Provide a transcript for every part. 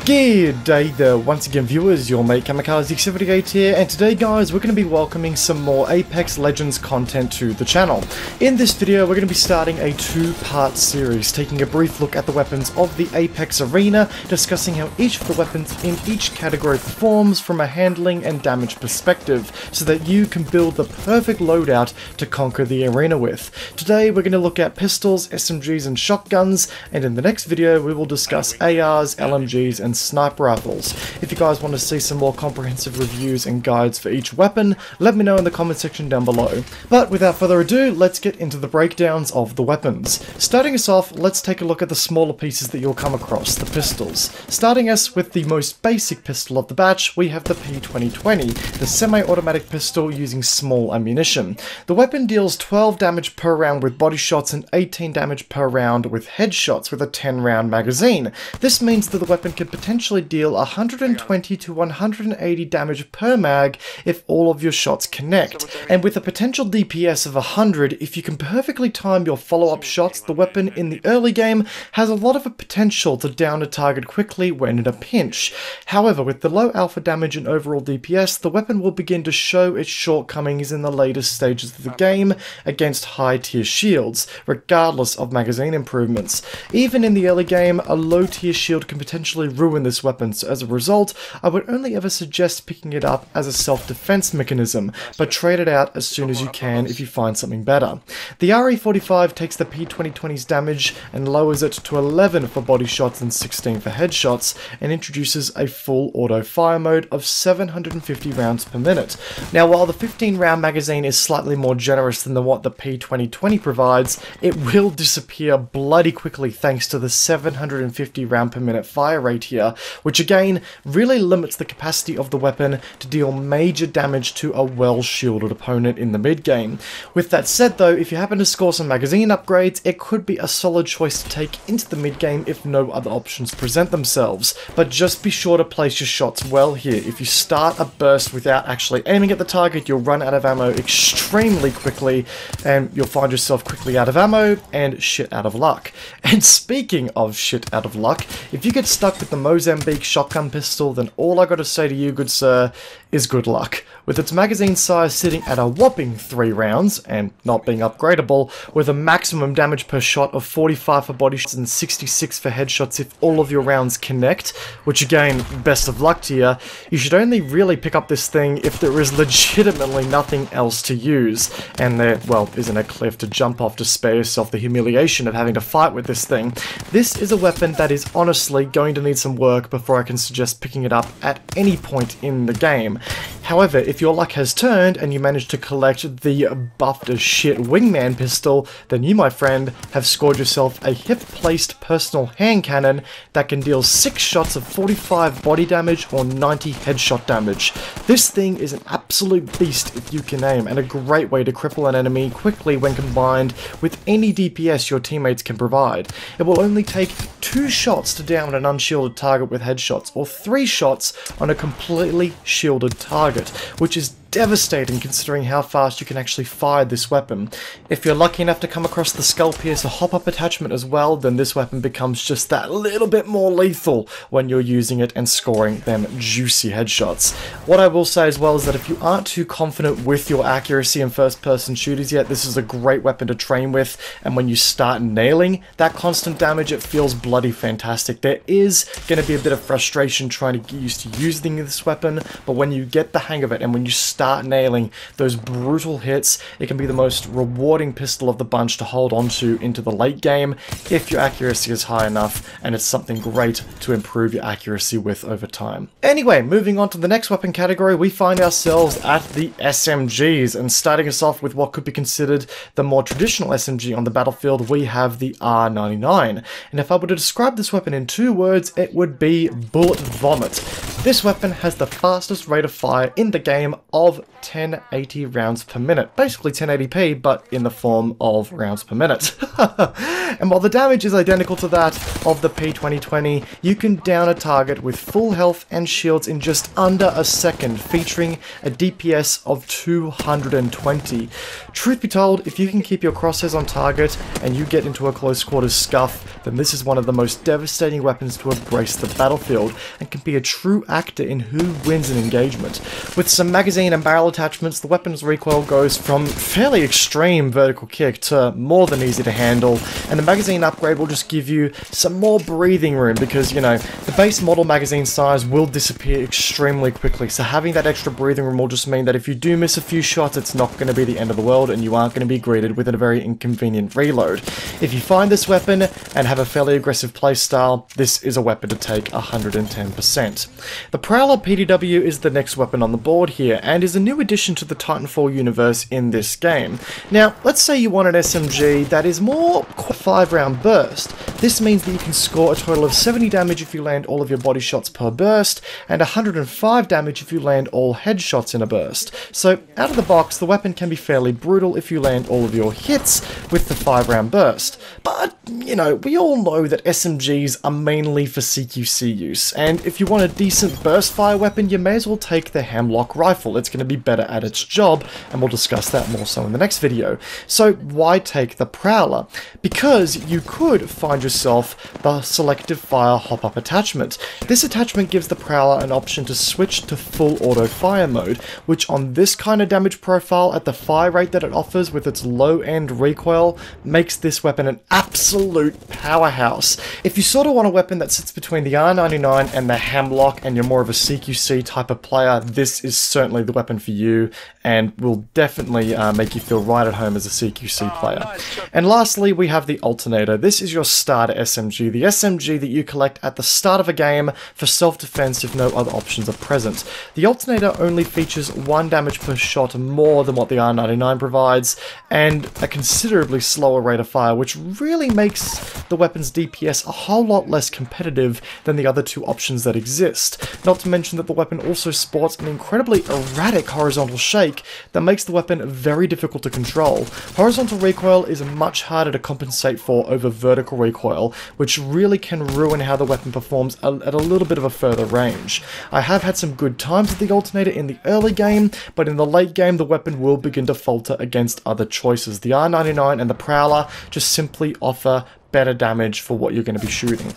Good day there once again viewers, your mate Kamikaze78 here, and today guys we're going to be welcoming some more Apex Legends content to the channel. In this video we're going to be starting a two-part series, taking a brief look at the weapons of the Apex arena, discussing how each of the weapons in each category performs from a handling and damage perspective, so that you can build the perfect loadout to conquer the arena with. Today we're going to look at pistols, SMGs and shotguns, and in the next video we will discuss ARs, LMGs and sniper rifles. If you guys want to see some more comprehensive reviews and guides for each weapon, let me know in the comment section down below. But without further ado, let's get into the breakdowns of the weapons. Starting us off, let's take a look at the smaller pieces that you'll come across, the pistols. Starting us with the most basic pistol of the batch, we have the P2020, the semi-automatic pistol using small ammunition. The weapon deals 12 damage per round with body shots and 18 damage per round with headshots with a 10-round magazine. This means that the weapon can potentially deal 120 to 180 damage per mag if all of your shots connect, and with a potential DPS of 100, if you can perfectly time your follow-up shots, the weapon in the early game has a lot of potential to down a target quickly when in a pinch. However, with the low alpha damage and overall DPS, the weapon will begin to show its shortcomings in the later stages of the game against high tier shields, regardless of magazine improvements. Even in the early game, a low tier shield can potentially ruin this weapon, so as a result, I would only ever suggest picking it up as a self-defense mechanism, but trade it out as soon as you can if you find something better. The RE45 takes the P2020's damage and lowers it to 11 for body shots and 16 for headshots, and introduces a full auto fire mode of 750 rounds per minute. Now, while the 15 round magazine is slightly more generous than what the P2020 provides, it will disappear bloody quickly thanks to the 750 round per minute fire rate here, which again really limits the capacity of the weapon to deal major damage to a well-shielded opponent in the mid-game. With that said though, if you happen to score some magazine upgrades, it could be a solid choice to take into the mid-game if no other options present themselves. But just be sure to place your shots well here. If you start a burst without actually aiming at the target, you'll run out of ammo extremely quickly, and you'll find yourself quickly out of ammo and shit out of luck. And speaking of shit out of luck, if you get stuck with the Mozambique shotgun pistol, then all I gotta say to you, good sir, is good luck. With its magazine size sitting at a whopping 3 rounds, and not being upgradable, with a maximum damage per shot of 45 for body shots and 66 for headshots if all of your rounds connect, which again, best of luck to you, you should only really pick up this thing if there is legitimately nothing else to use, and there, well, isn't a cliff to jump off to spare yourself the humiliation of having to fight with this thing. This is a weapon that is honestly going to need some work before I can suggest picking it up at any point in the game. However, if your luck has turned and you manage to collect the buffed as shit Wingman pistol, then you, my friend, have scored yourself a hip-placed personal hand cannon that can deal 6 shots of 45 body damage or 90 headshot damage. This thing is an absolute beast if you can aim, and a great way to cripple an enemy quickly when combined with any DPS your teammates can provide. It will only take 2 shots to down an unshielded target with headshots, or 3 shots on a completely shielded target, which is devastating considering how fast you can actually fire this weapon. If you're lucky enough to come across the Skull Piercer hop-up attachment as well, then this weapon becomes just that little bit more lethal when you're using it and scoring them juicy headshots. What I will say as well is that if you aren't too confident with your accuracy in first-person shooters yet, this is a great weapon to train with, and when you start nailing that constant damage, it feels bloody fantastic. There is going to be a bit of frustration trying to get used to using this weapon, but when you get the hang of it and when you start nailing those brutal hits, it can be the most rewarding pistol of the bunch to hold onto into the late game if your accuracy is high enough, and it's something great to improve your accuracy with over time. Anyway, moving on to the next weapon category, we find ourselves at the SMGs, and starting us off with what could be considered the more traditional SMG on the battlefield, we have the R99. And if I were to describe this weapon in 2 words, it would be bullet vomit. This weapon has the fastest rate of fire in the game of 1080 rounds per minute. Basically 1080p, but in the form of rounds per minute. And while the damage is identical to that of the P2020, you can down a target with full health and shields in just under a second, featuring a DPS of 220. Truth be told, if you can keep your crosshairs on target and you get into a close quarters scuff, then this is one of the most devastating weapons to embrace the battlefield and can be a true actor in who wins an engagement. With some magazine and barrel attachments, the weapon's recoil goes from fairly extreme vertical kick to more than easy to handle, and the magazine upgrade will just give you some more breathing room because, you know, the base model magazine size will disappear extremely quickly, so having that extra breathing room will just mean that if you do miss a few shots, it's not going to be the end of the world and you aren't going to be greeted with a very inconvenient reload. If you find this weapon and have a fairly aggressive playstyle, this is a weapon to take 110%. The Prolwer PDW is the next weapon on the board here and is a new addition to the Titanfall universe in this game. Now, let's say you want an SMG that is more 5-round burst. This means that you can score a total of 70 damage if you land all of your body shots per burst, and 105 damage if you land all headshots in a burst. So, out of the box, the weapon can be fairly brutal if you land all of your hits with the 5-round burst. But, you know, we all know that SMGs are mainly for CQC use, and if you want a decent burst fire weapon, you may as well take the Hemlock rifle. It's going to be better at its job, and we'll discuss that more so in the next video. So, why take the Prowler? Because you could find yourself the selective fire hop-up attachment. This attachment gives the Prowler an option to switch to full auto fire mode, which on this kind of damage profile at the fire rate that it offers with its low end recoil makes this weapon an absolute powerhouse. If you sort of want a weapon that sits between the R99 and the Hemlock and you're more of a CQC type of player, this is certainly the weapon for you and will definitely make you feel right at home as a CQC player. And lastly, we have the Alternator. This is your starter SMG, the SMG that you collect at the start of a game for self-defense if no other options are present. The Alternator only features 1 damage per shot more than what the R99 provides, and a considerably slower rate of fire, which really makes the weapon's DPS a whole lot less competitive than the other two options that exist. Not to mention that the weapon also sports an incredibly erratic horizontal shake that makes the weapon very difficult to control. Horizontal recoil is much harder to compensate for over vertical recoil, which really can ruin how the weapon performs at a little bit of a further range. I have had some good times with the Alternator in the early game, but in the late game the weapon will begin to falter against other choices. The R99 and the Prowler just simply offer better damage for what you're going to be shooting.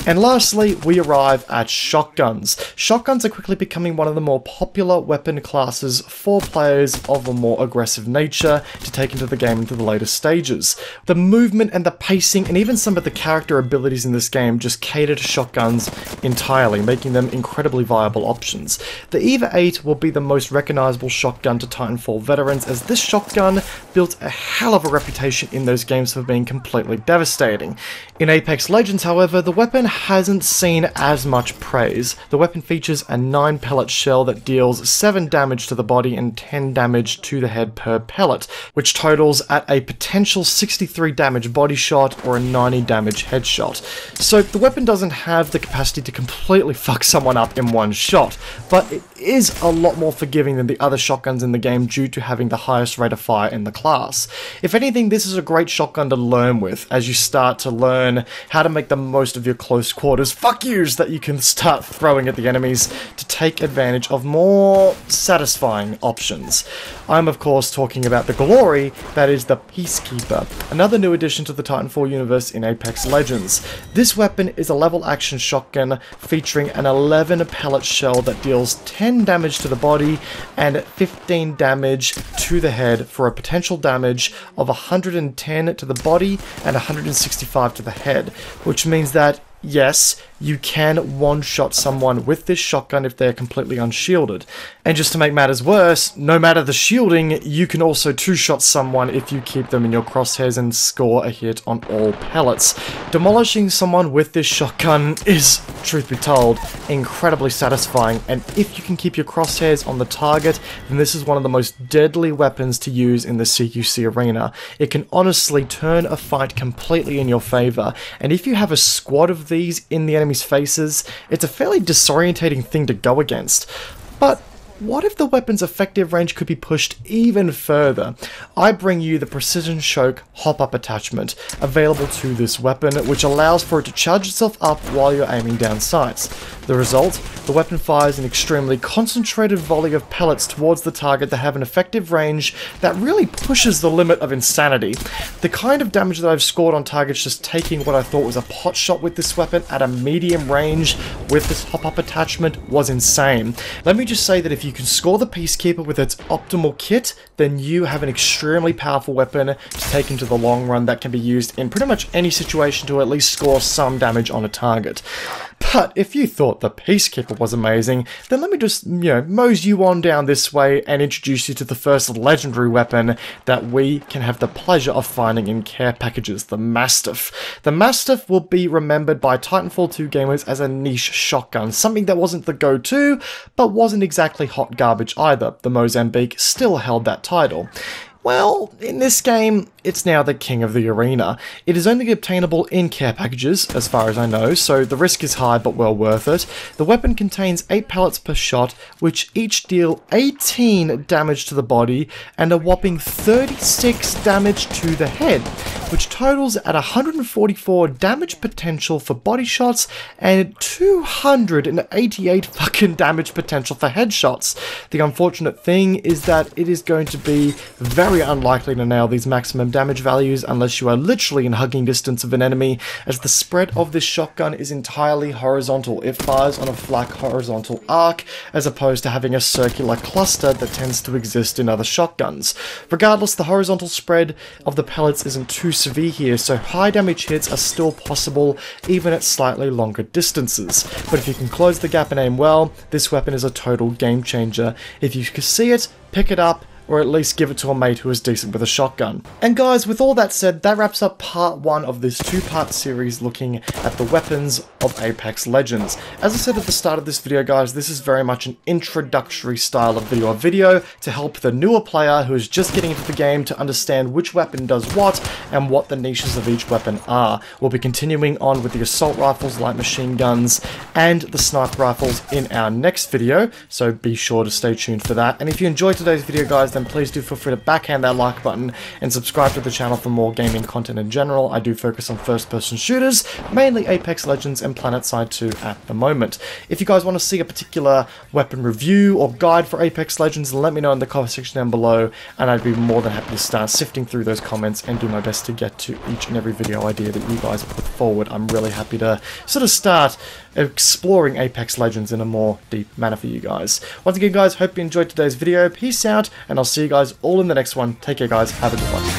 And lastly, we arrive at shotguns. Shotguns are quickly becoming one of the more popular weapon classes for players of a more aggressive nature to take into the game into the later stages. The movement and the pacing and even some of the character abilities in this game just cater to shotguns entirely, making them incredibly viable options. The EVA-8 will be the most recognizable shotgun to Titanfall veterans, as this shotgun built a hell of a reputation in those games for being completely devastating. In Apex Legends, however, the weapon hasn't seen as much praise. The weapon features a 9 pellet shell that deals 7 damage to the body and 10 damage to the head per pellet, which totals at a potential 63 damage body shot or a 90 damage headshot. So the weapon doesn't have the capacity to completely fuck someone up in one shot, but it is a lot more forgiving than the other shotguns in the game due to having the highest rate of fire in the class. If anything, this is a great shotgun to learn with as you start to learn how to make the most of your close quarters fuck yous that you can start throwing at the enemies to take advantage of more satisfying options. I'm of course talking about the glory that is the Peacekeeper, another new addition to the Titanfall universe in Apex Legends. This weapon is a level action shotgun featuring an 11 pellet shell that deals 10 damage to the body and 15 damage to the head for a potential damage of 110 to the body and 165 to the head, which means that yes, you can one-shot someone with this shotgun if they're completely unshielded. And just to make matters worse, no matter the shielding, you can also two-shot someone if you keep them in your crosshairs and score a hit on all pellets. Demolishing someone with this shotgun is, truth be told, incredibly satisfying, and if you can keep your crosshairs on the target, then this is one of the most deadly weapons to use in the CQC arena. It can honestly turn a fight completely in your favor, and if you have a squad of of these in the enemy's faces, it's a fairly disorientating thing to go against. But what if the weapon's effective range could be pushed even further? I bring you the Precision Choke hop-up attachment available to this weapon, which allows for it to charge itself up while you're aiming down sights. The result? The weapon fires an extremely concentrated volley of pellets towards the target that have an effective range that really pushes the limit of insanity. The kind of damage that I've scored on targets just taking what I thought was a pot shot with this weapon at a medium range with this hop-up attachment was insane. Let me just say that if you can score the Peacekeeper with its optimal kit, then you have an extremely powerful weapon to take into the long run that can be used in pretty much any situation to at least score some damage on a target. But if you thought the Peacekeeper was amazing, then let me just, mose you on down this way and introduce you to the first legendary weapon that we can have the pleasure of finding in care packages, the Mastiff. The Mastiff will be remembered by Titanfall 2 gamers as a niche shotgun, something that wasn't the go-to, but wasn't exactly hot garbage either. The Mozambique still held that title. Well, in this game, it's now the king of the arena. It is only obtainable in care packages, as far as I know, so the risk is high but well worth it. The weapon contains 8 pellets per shot, which each deal 18 damage to the body and a whopping 36 damage to the head, which totals at 144 damage potential for body shots and 288 fucking damage potential for headshots. The unfortunate thing is that it is going to be very unlikely to nail these maximum damage values unless you are literally in hugging distance of an enemy, as the spread of this shotgun is entirely horizontal. It fires on a flat horizontal arc as opposed to having a circular cluster that tends to exist in other shotguns. Regardless, the horizontal spread of the pellets isn't too severe here, so high damage hits are still possible even at slightly longer distances. But if you can close the gap and aim well, this weapon is a total game changer. If you can see it, pick it up, or at least give it to a mate who is decent with a shotgun. And guys, with all that said, that wraps up part 1 of this 2-part series looking at the weapons of Apex Legends. As I said at the start of this video, guys, this is very much an introductory style of video to help the newer player who is just getting into the game to understand which weapon does what and what the niches of each weapon are. We'll be continuing on with the assault rifles, light machine guns, and the sniper rifles in our next video, so be sure to stay tuned for that. And if you enjoyed today's video, guys, then please do feel free to backhand that like button and subscribe to the channel for more gaming content in general. I do focus on first-person shooters, mainly Apex Legends and PlanetSide 2 at the moment. If you guys want to see a particular weapon review or guide for Apex Legends, let me know in the comment section down below, and I'd be more than happy to start sifting through those comments and do my best to get to each and every video idea that you guys put forward. I'm really happy to sort of start exploring Apex Legends in a more deep manner for you guys. Once again, guys, hope you enjoyed today's video. Peace out, and I'll see you guys all in the next one. Take care, guys. Have a good one.